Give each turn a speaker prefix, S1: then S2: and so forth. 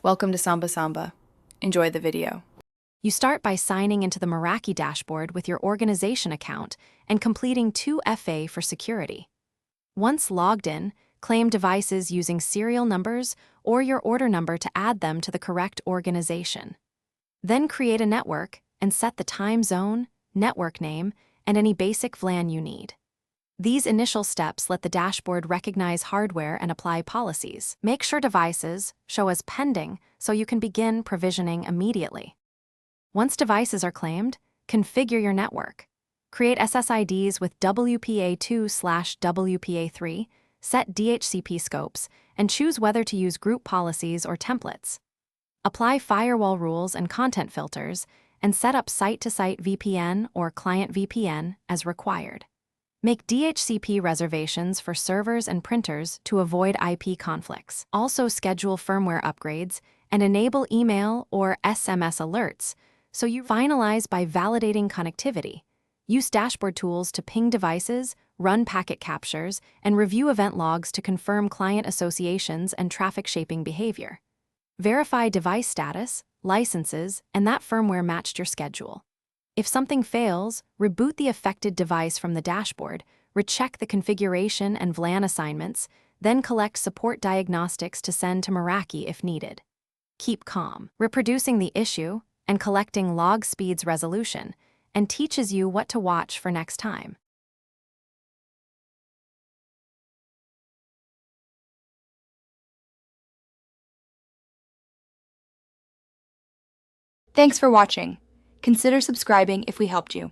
S1: Welcome to Samba Samba. Enjoy the video.
S2: You start by signing into the Meraki Dashboard with your organization account and completing 2FA for security. Once logged in, claim devices using serial numbers or your order number to add them to the correct organization. Then create a network and set the time zone, network name, and any basic VLAN you need. These initial steps let the dashboard recognize hardware and apply policies. Make sure devices show as pending so you can begin provisioning immediately. Once devices are claimed, configure your network. Create SSIDs with WPA2/WPA3, set DHCP scopes, and choose whether to use group policies or templates. Apply firewall rules and content filters, and set up site-to-site VPN or client VPN as required. Make DHCP reservations for servers and printers to avoid IP conflicts. Also schedule firmware upgrades and enable email or SMS alerts so you finalize by validating connectivity. Use dashboard tools to ping devices, run packet captures, and review event logs to confirm client associations and traffic shaping behavior. Verify device status, licenses, and that firmware matched your schedule. If something fails, reboot the affected device from the dashboard, recheck the configuration and VLAN assignments, then collect support diagnostics to send to Meraki if needed. Keep calm, reproducing the issue and collecting log speeds resolution, and teaches you what to watch for next time.
S3: Thanks for watching. Consider subscribing if we helped you.